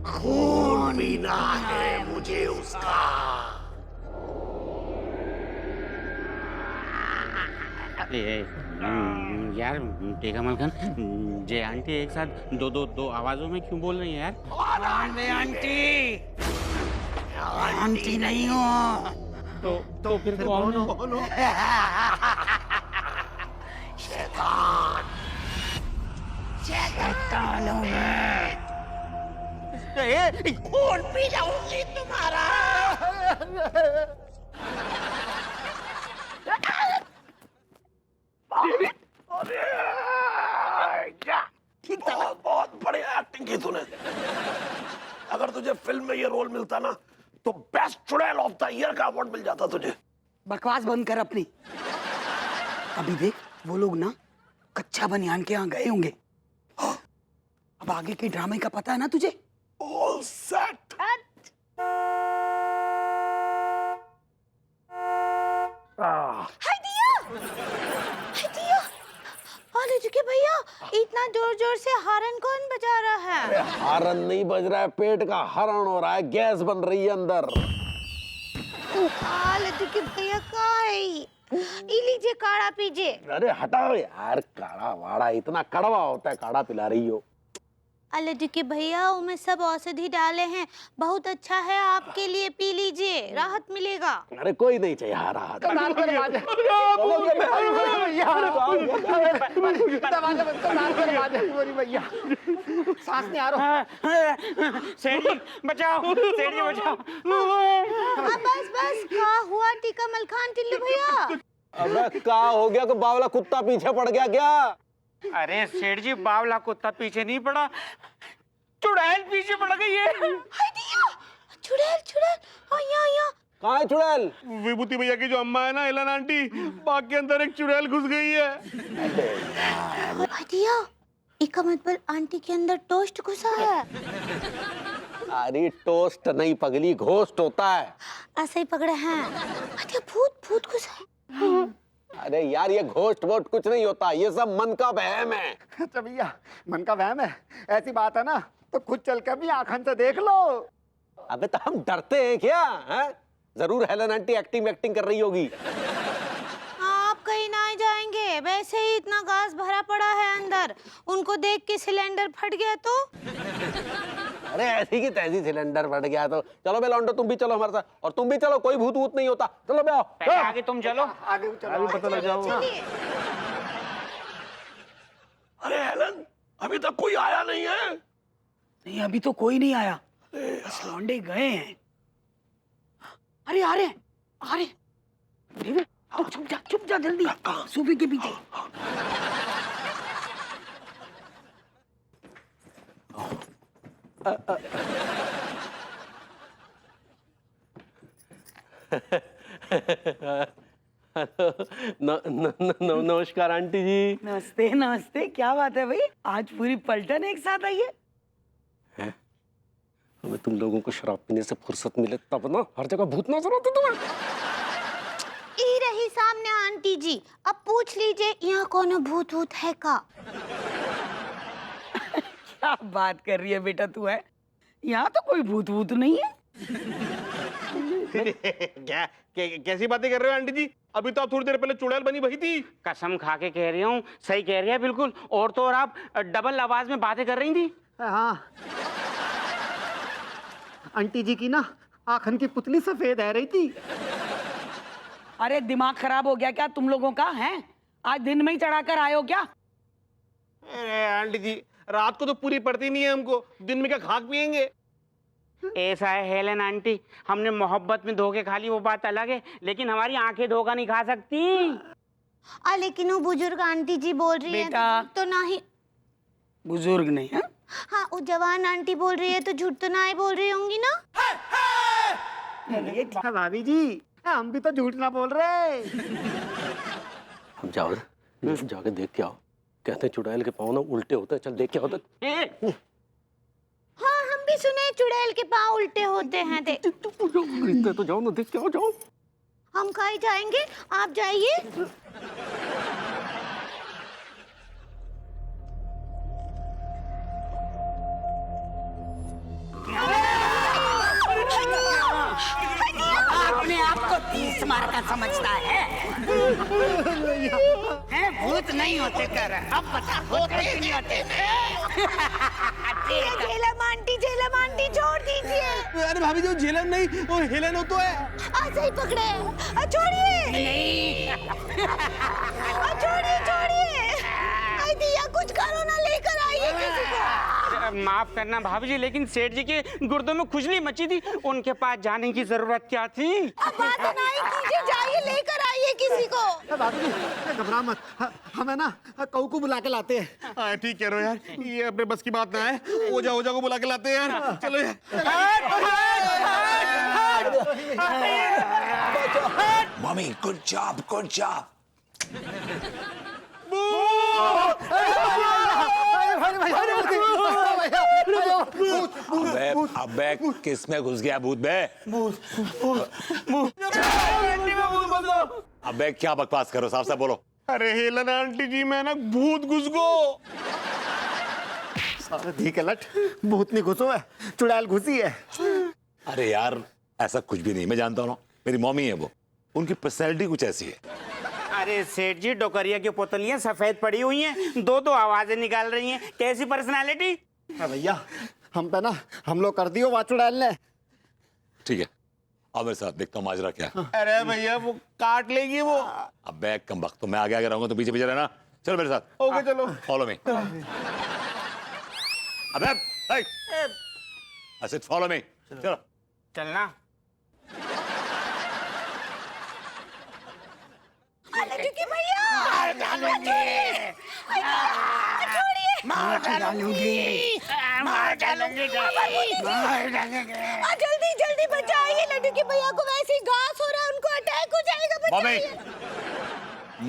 खून पीना है मुझे उसका। यार टेका मलखान, जय आंटी एक साथ दो दो दो आवाजों में क्यों बोल रही है यार? कौन बे आंटी? आंटी नहीं हो। तो फिर कौन हो? शैतान। शैतान हूँ मैं। खून पी जाऊंगी तुम्हारा। ठीक था। बहुत बढ़िया एक्टिंग की तूने। अगर तुझे फिल्म में ये रोल मिलता ना तो बेस्ट चुड़ैल ऑफ द ईयर का अवार्ड मिल जाता तुझे। बकवास बंद कर अपनी। अभी देख वो लोग ना कच्चा बनियान के यहाँ गए होंगे। अब आगे के ड्रामे का पता है ना तुझे? All set. के भैया इतना जोर जोर से हॉर्न कौन बजा रहा है? हॉर्न नहीं बज रहा है, पेट का हरण हो रहा है, गैस बन रही है अंदर। के भैया का है? ई लीजिए काढ़ा पीजिए। अरे हटाओ यार, काढ़ा वाड़ा इतना कड़वा होता है, काढ़ा पिला रही हो। अल्लाह के भैया उसमें सब औषधि डाले हैं, बहुत अच्छा है आपके लिए, पी लीजिए, राहत मिलेगा। अरे कोई नहीं चाहिए राहत। सांस नहीं आ रहा। सेठ जी बचाओ, सेठ जी बचाओ। बस बस का हुआ टीका मलखान टिल्लू भैया? अबे का हो गया कि बावला कुत्ता पीछे पड़ गया क्या? अरे सेठ जी बावला कुत्ता पीछे नहीं पड़ा, चुड़ैल पीछे पड़ गई है। चुड़ैल चुड़ैल यहाँ कहाँ है चुड़ैल? विभूति भैया की जो अम्मा है ना एलन आंटी, बाग के अंदर एक चुड़ैल घुस गई है। भैया इसका मतलब आंटी के अंदर टोस्ट घुसा है। अरे टोस्ट नहीं पगली, घोस्ट होता है। ऐसे ही पकड़े हैं। भूत भूत घुसा है। अरे यार ये घोस्ट वोस्ट कुछ नहीं होता, ये सब मन का वहम है। अच्छा भैया मन का वहम है, ऐसी बात है ना तो खुद चल कर भी आंखन से देख लो। अबे तो हम डरते हैं क्या? है जरूर हेलन आंटी एक्टिंग कर रही होगी। आप कहीं ना जाएंगे, वैसे ही इतना गैस भरा पड़ा है अंदर, उनको देख के सिलेंडर फट गया तो? अरे ऐसी की तैसी सिलेंडर फट गया तो चलो बे लौंडो, तुम भी चलो हमारे साथ, और तुम भी चलो, कोई भूत वूत नहीं होता। चलो बे आओ। आगे तुम चलो, आगे चलो, पता लग जाओ। अरे हेलन अभी तक कोई आया नहीं है। नहीं अभी तो कोई नहीं आया, बस लौंडे गए हैं। अरे आ रहे आ रहे। तो छुप जा जल्दी सोफे के पीछे। नमस्कार आंटी जी। नमस्ते नमस्ते, क्या बात है भाई, आज पूरी पलटन एक साथ आई है? हमें तुम लोगों को शराब पीने से फुर्सत मिले तब ना हर जगह भूत नजर आते तुम्हें। ई रही सामने आंटी जी, अब पूछ लीजिए यहाँ कौन भूत वूत है का? क्या बात कर रही है बेटा तू? है यहाँ तो कोई भूत वूत नहीं है। क्या कैसी बातें कर रहे हो आंटी जी? अभी तो आप थोड़ी देर पहले चुड़ैल बनी वही थी। कसम खा के कह रही हूँ, सही कह रही है बिल्कुल। और तो और आप डबल आवाज में बातें कर रही थी। हाँ आंटी जी की ना आँखन की पुतली सफेद है रही थी। अरे दिमाग खराब हो गया क्या तुम लोगों का? है आज दिन में ही चढ़ाकर आए हो क्या? अरे आंटी जी रात को तो पूरी पड़ती नहीं है हमको, दिन में क्या खाक पियेंगे? ऐसा है हेलन आंटी, हमने मोहब्बत में धोखे खा ली वो बात अलग है, लेकिन हमारी आंखें धोखा नहीं खा सकती। लेकिन वो बुजुर्ग आंटी जी बोल रही है तो ना ही। बुजुर्ग नहीं है? हाँ वो जवान आंटी बोल रही है तो झूठ तो ना ही बोल रही होंगी ना? भाभी जी हम भी तो झूठ ना बोल रहे। हम जाओ जाके देख के आओ, कहते चुड़ैल के पाँव ना उल्टे होते हैं, चल देख के आओ। हाँ हम भी सुने चुड़ैल के पाँव उल्टे होते हैं। तो जाओ ना देख के आओ, जाओ। हम कहीं जाएंगे, आप जाइए। 30 मार का समझता है? भूत नहीं होते कर, अब बता भूत कैसे नहीं होते? झेलम आंटी छोड़ दीजिए। अरे भाभी जो झेलम नहीं वो हेलन हो तो है। ऐसे ही पकड़े, छोड़िए नहीं। छोड़िए छोड़िए। दिया कुछ करो ना, लेकर आइए किसी को। माफ करना भाभी जी, लेकिन सेठ जी के गुर्दों में खुजली मची थी, उनके पास जाने की जरूरत क्या थी? अब बात नहीं कीजिए, जाइए लेकर आइए किसी को। भाभी जी घबरा मत, हमें ना कऊ को बुला के लाते हैं। ठीक कह रहे हो यार, ये अपने बस की बात ना है। ओजा ओजा को बुला के लाते हैं यार। चलो यार। Mummy good job good job. अबे किस में घुस गया भूत बे? अबे क्या बकवास करो, साफ साफ बोलो। अरे हेलन आंटी जी, मैं ना भूत घुस गो। सारा धी के लट भूत नहीं घुसो है, चुड़ैल घुसी है। अरे यार ऐसा कुछ भी नहीं, मैं जानता हूँ ना, मेरी मम्मी है वो, उनकी पर्सनैलिटी कुछ ऐसी है। अरे सेठ जी, डोकरिया की पुतलियां सफेद पड़ी हुई हैं, दो दो आवाजें निकाल रही हैं, कैसी पर्सनालिटी? भैया हम पे ना हम लोग कर दियो वहाँ चुड़ैल ने। ठीक है, अब मेरे साथ देखता हूँ माजरा क्या है। अरे भैया वो काट लेगी वो। अबे कम वक्त, तो मैं आगे आगे रहूंगा तो पीछे पीछे रहना। चलो मेरे साथ। ओके चलो। Follow me. अबे I said follow me। चलो। चलना। मार डालूंगी। मार डालूंगी। मार डालूंगी। जल्दी जल्दी बचाइए, लड्डू के भैया को वैसे ही घास हो रहा है, उनको अटैक हो जाएगा। मम्मी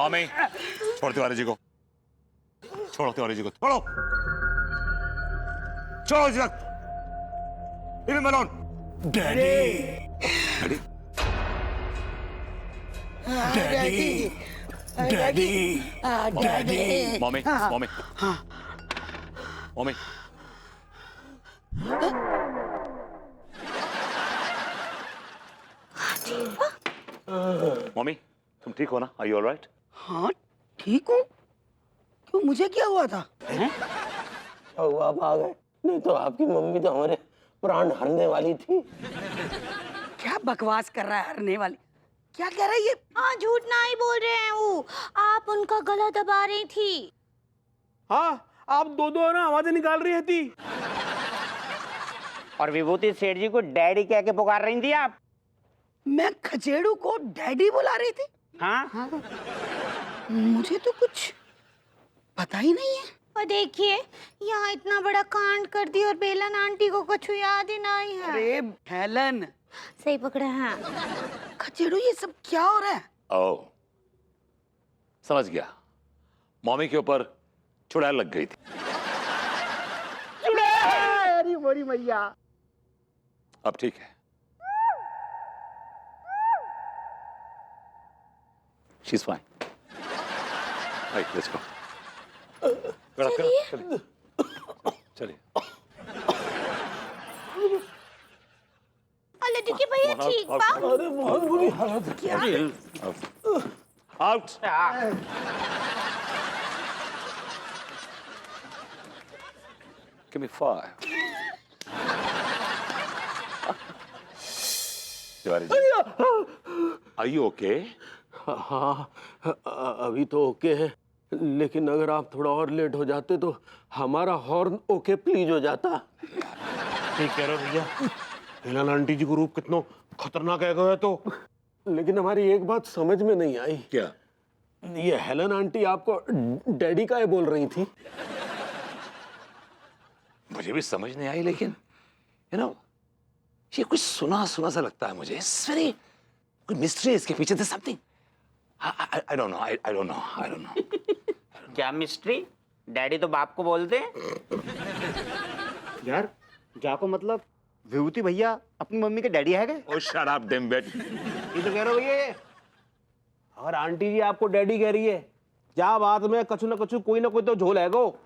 मम्मी छोड़ तिवारी जी को, छोड़ो तिवारी जी को, छोड़ो छोड़ो इस वक्त। Leave him alone। Daddy daddy daddy daddy mummy mummy mummy mummy तुम ठीक हो ना? Are you all right? हाँ ठीक हूँ। क्यों, मुझे क्या हुआ था? आप आ गए, नहीं तो आपकी मम्मी तो हमारे प्राण हरने वाली थी। क्या बकवास कर रहा है हरने वाली? क्या कह रहा है ये? हाँ झूठ ना ही बोल रहे हैं वो, आप उनका गला दबा रही थी। हाँ आप दो दो ना आवाजें निकाल रही थी। और विभूति सेठ जी को डैडी कह के पुकार रही थी आप? मैं खचेड़ू को डैडी बुला रही थी? हाँ मुझे तो कुछ पता ही नहीं है। और देखिए यहाँ इतना बड़ा कांड कर दिया और बेलन आंटी को कुछ याद ही नहीं है। अरे हेलन, सही पकड़ा है। खचेड़ू ये सब क्या हो रहा है? ओह समझ गया, मम्मी के ऊपर चुड़ैल लग गई थी। अरे मोरी मैया। अब ठीक है। She's fine। Right, let's go। चलिए। लड्डू के भैया ठीक बा? अरे बहुत बुरी हालत है। क्या? Out। Give me 5। Tiwari ji, Are you okay? हाँ अभी तो ओके है, लेकिन अगर आप थोड़ा और लेट हो जाते तो हमारा हॉर्न ओके प्लीज हो जाता। ठीक कह रहे हो भैया, हेलन आंटी जी को रूप कितना खतरनाक है तो। लेकिन हमारी एक बात समझ में नहीं आई। क्या? ये हेलन आंटी आपको डैडी का बोल रही थी? मुझे भी समझ नहीं आई, लेकिन यू नो ये कुछ सुना सुना सा लगता है मुझे। It's very कोई मिस्ट्री है इसके पीछे। There's something। I don't know। I don't know। I don't know। क्या मिस्ट्री? डैडी तो बाप को बोलते हैं। यार जाको मतलब विभूति भैया अपनी मम्मी के डैडी है क्या? Oh shut up dimwit। ये तो कह रहे हो भैया, और आंटी जी आपको डैडी कह रही है, क्या बात में कछु ना कछु कोई ना कोई तो झोल है गो।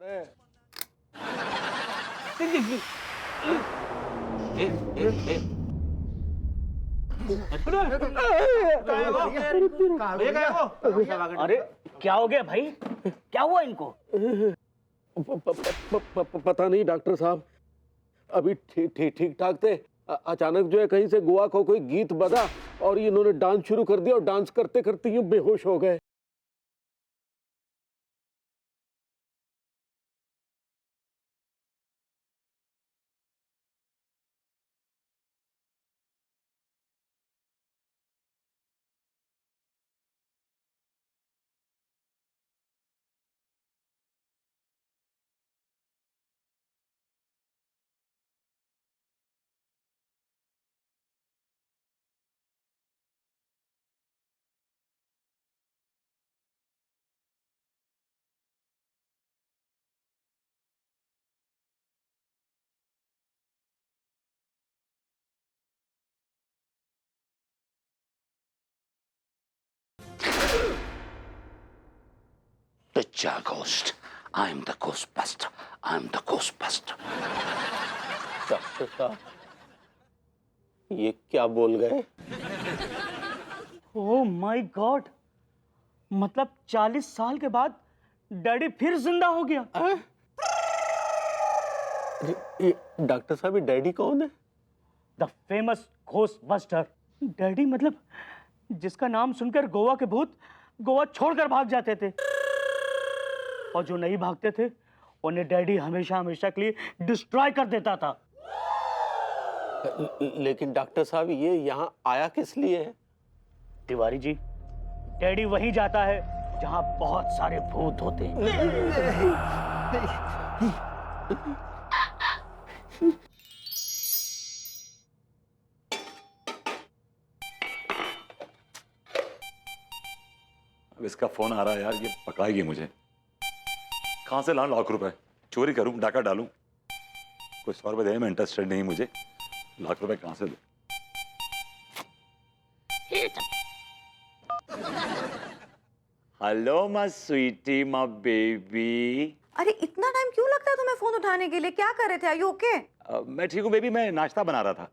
अरे क्या हो गया भाई? क्या हुआ इनको? पता नहीं डॉक्टर साहब, अभी ठीक ठाक थे। अचानक जो है कहीं से गोवा को कोई गीत बजा और इन्होंने डांस शुरू कर दिया और डांस करते करते यूं बेहोश हो गए। The jar ghost. I'm the Ghostbuster. I'm the Ghostbuster. Doctor साहब, ये क्या बोल गए? ओह माय गॉड, मतलब 40 साल के बाद डैडी फिर जिंदा हो गया। ये डॉक्टर साहब, ये डैडी कौन है? The famous घोस्टबस्टर। डैडी मतलब जिसका नाम सुनकर गोवा के भूत गोवा छोड़कर भाग जाते थे, और जो नहीं भागते थे उन्हें डैडी हमेशा हमेशा के लिए डिस्ट्रॉय कर देता था। लेकिन डॉक्टर साहब, ये यहाँ आया किस लिए है? तिवारी जी, डैडी वहीं जाता है जहां बहुत सारे भूत होते हैं। अब इसका फोन आ रहा है यार, ये पकड़ाएगी मुझे। कहां से लाऊं लाख रुपए? चोरी करूं, डाका डालूं? कोई 100 रुपए देने में इंटरेस्टेड नहीं मुझे। लाख रुपए कहां से दूं? Hello my sweetie, my baby. अरे इतना टाइम क्यों लगता है तुम्हें फोन उठाने के लिए? क्या कर रहे थे? Are you okay? मैं ठीक हूँ बेबी, मैं नाश्ता बना रहा था।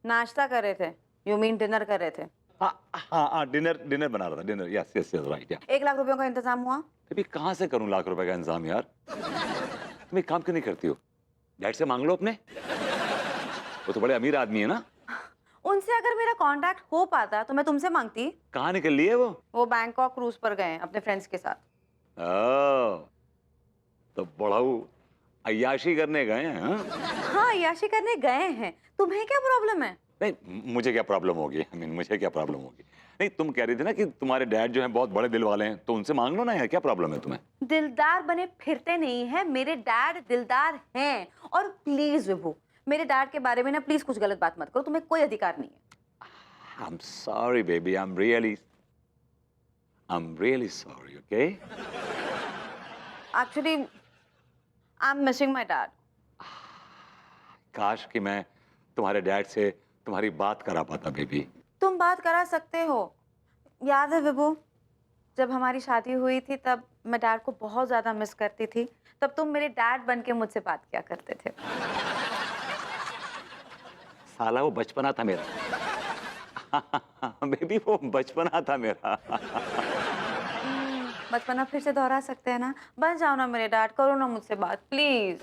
नाश्ता कर रहे थे? यू मीन डिनर कर रहे थे? हाँ, डिनर बना रहा था, dinner. Yes yes yes, right. या 1 लाख रुपयों का इंतजाम हुआ? बेबी कहाँ से करूँ लाख रुपए का इंतजाम यार? तुम एक काम क्यों नहीं करती हो? डैड से मांग लो अपने, वो तो बड़े अमीर आदमी है ना। उनसे अगर मेरा कांटेक्ट हो पाता तो मैं तुमसे मांगती। कहाँ निकल लिए वो बैंकॉक क्रूज पर गए हैं अपने फ्रेंड्स के साथ। तो बड़ाऊ अय्याशी करने गए हैं? हाँ, याशी करने गए हैं। तुम्हें क्या प्रॉब्लम है? नहीं, मुझे क्या प्रॉब्लम होगी? मुझे क्या प्रॉब्लम होगी? नहीं, तुम कह रही थी ना कि तुम्हारे डैड जो हैं बहुत बड़े दिल वाले हैं, तो उनसे मांग लो ना यार, क्या प्रॉब्लम है तुम्हें? दिलदार बने फिरते नहीं है, मेरे डैड दिलदार हैं। और प्लीज विभू, मेरे डैड के बारे में ना प्लीज कुछ गलत बात मत करो, तुम्हें कोई अधिकार नहीं है। I'm sorry baby, I'm really sorry, okay? Actually, I'm missing my dad. काश कि मैं तुम्हारे डैड से तुम्हारी बात करा पाता बेबी। तुम बात करा सकते हो। याद है विभू, जब हमारी शादी हुई थी तब मैं डैड को बहुत ज्यादा मिस करती थी। तब तुम मेरे डैड बन के मुझसे बात किया करते थे। साला वो बचपना था मेरा। बेबी वो बचपना था मेरा। बचपना फिर से दोहरा सकते हैं ना? बन जाओ ना मेरे डैड, करो ना मुझसे बात please.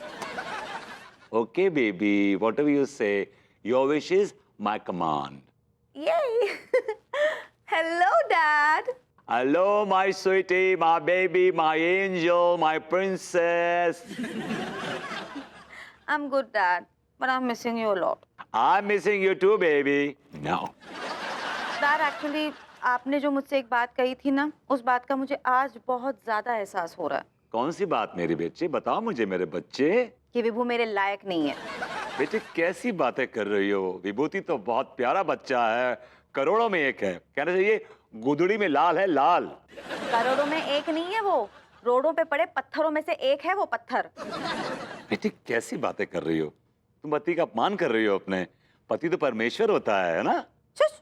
Okay baby, whatever you say, your wish is my command. Yay! Hello dad. Hello my sweetie, my baby, my angel, my princess. I'm good dad, but I'm missing you a lot. I'm missing you too baby. No. Dad, actually आपने जो मुझसे एक बात कही थी ना, उस बात का मुझे आज बहुत ज्यादा एहसास हो रहा है। कौन सी बात मेरी बच्चे? बताओ मुझे मेरे बच्चे। कि विभू मेरे लायक नहीं है। बेटे कैसी बातें कर रही हो? विभूति तो बहुत प्यारा बच्चा है, करोड़ों में एक है। कहना चाहिए गुदड़ी में लाल है, लाल। करोड़ों में एक नहीं है वो, रोडों पे पड़े पत्थरों में से एक है वो पत्थर। बेटे कैसी बातें कर रही हो? तुम पति का अपमान कर रही हो अपने। पति तो परमेश्वर होता है ना? चुप।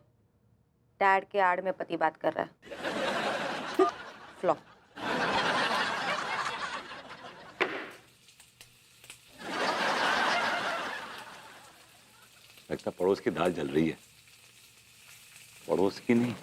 डैड के आड़ में पति बात कर रहा है। फ्लॉप। लगता पड़ोस की दाल जल रही है। पड़ोस की नहीं।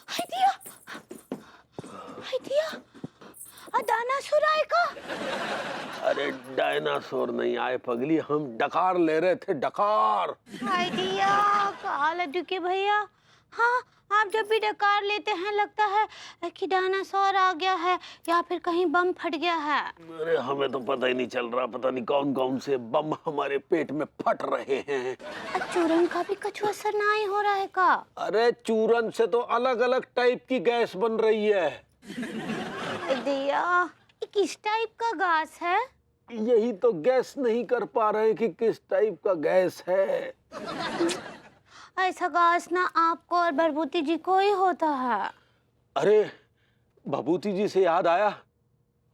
हाय दिया, हाय दिया, डायनासोर आएगा। अरे डायनासोर नहीं आए पगली, हम डकार ले रहे थे, डकार। हाय दिया, कहा लड्डू के भैया। हाँ, आप जब भी डकार लेते हैं लगता है कि डायनासोर आ गया है या फिर कहीं बम फट गया है। अरे हमें तो पता ही नहीं चल रहा, पता नहीं कौन कौन से बम हमारे पेट में फट रहे हैं। चूरन का भी कुछ असर नहीं हो रहा है का? अरे चूरन से तो अलग अलग टाइप की गैस बन रही है। दिया, ये किस टाइप का गैस है? यही तो गैस नहीं कर पा रहे कि किस टाइप का गैस है। ऐसा गैस ना आपको और भरभूति जी को ही होता है। अरे भभूति जी से याद आया,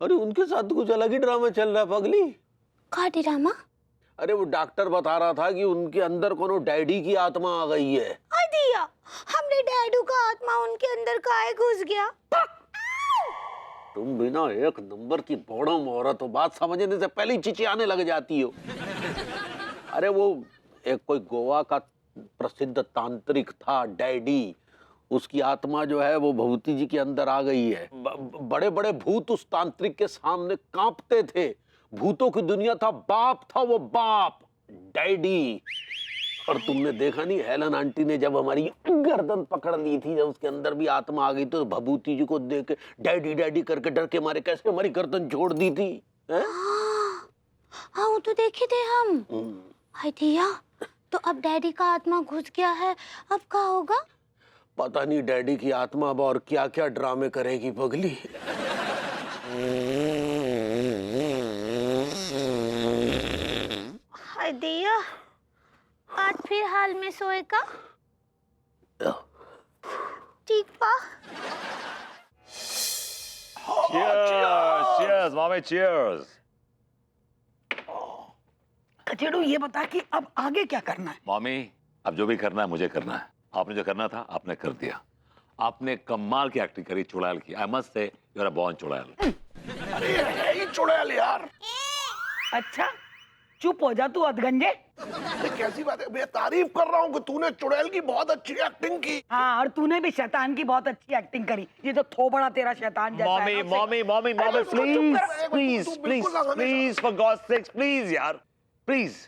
अरे उनके साथ कुछ अलग ही ड्रामा चल रहा है पगली। का ड्रामा? अरे वो डॉक्टर बता रहा था कि उनके अंदर कोनो डैडी की आत्मा आ गई है। दिया, हमने डैडू का आत्मा उनके अंदर काहे घुस गया? तुम बिना एक नंबर की बौड़म औरत हो, बात समझने से पहले ही चिचियाने लग जाती हो। अरे वो एक कोई गोवा का प्रसिद्ध तांत्रिक था डैडी, उसकी आत्मा जो है वो भभूति जी के अंदर आ गई है। बड़े बड़े भूत उस तांत्रिक के सामने कांपते थे। भूतों की दुनिया था, बाप था वो, बाप डैडी। और तुमने देखा नहीं, हेलन आंटी ने जब हमारी गर्दन पकड़ ली थी, जब उसके अंदर भी आत्मा आ गई तो भभूति जी को देख के डैडी डैडी करके डर के मारे कैसे हमारी गर्दन छोड़ दी थी। हाँ, वो तो देखे थे हम। हाय दिया, तो अब डैडी का आत्मा घुस गया है, अब क्या होगा? पता नहीं डैडी की आत्मा अब और क्या क्या ड्रामे करेगी पगली। हाय दिया, आज फिर हाल में सोएगा? ठीक पा। Cheers, cheers, mommy, cheers. कचेड़ू ये बता कि अब आगे क्या करना है? मॉमी, अब जो भी करना है मुझे करना है। आपने जो करना था आपने कर दिया। आपने कमाल की एक्टिंग करी चुड़ैल की। I must say you are a born चुड़ैल। अरे है ही चुड़ैल यार। अच्छा, चुप हो जा तू अधगंजे। ये कैसी बात है? मैं तारीफ कर रहा हूँ कि तूने चुड़ैल की बहुत अच्छी एक्टिंग की। हाँ, और तूने भी शैतान की बहुत अच्छी एक्टिंग करी। ये तो थोबड़ा तेरा शैतान जैसा है। Mommy, please for God sakes, please यार, प्लीज।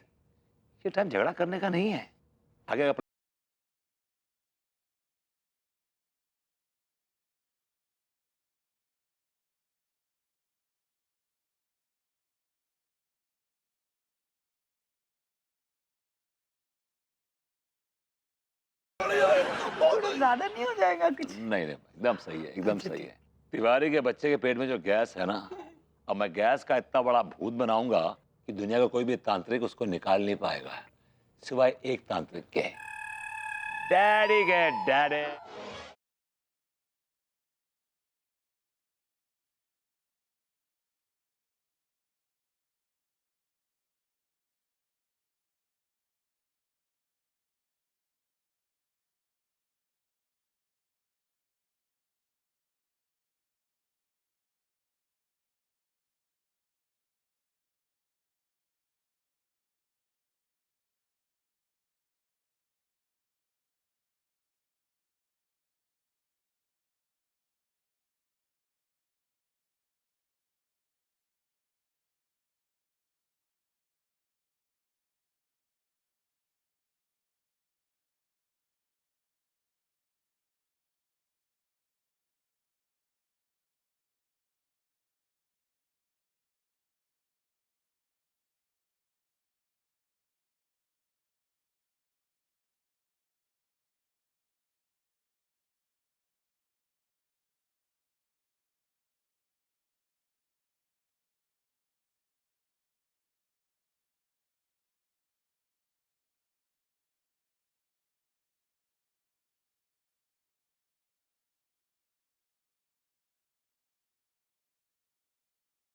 ये टाइम झगड़ा करने का नहीं है। आगे ज्यादा नहीं हो जाएगा कुछ? नहीं, एकदम सही है, एकदम सही है। तिवारी के बच्चे के पेट में जो गैस है ना, अब मैं गैस का इतना बड़ा भूत बनाऊंगा कि दुनिया का कोई भी तांत्रिक उसको निकाल नहीं पाएगा, सिवाय एक तांत्रिक के, डैडी के डैडी।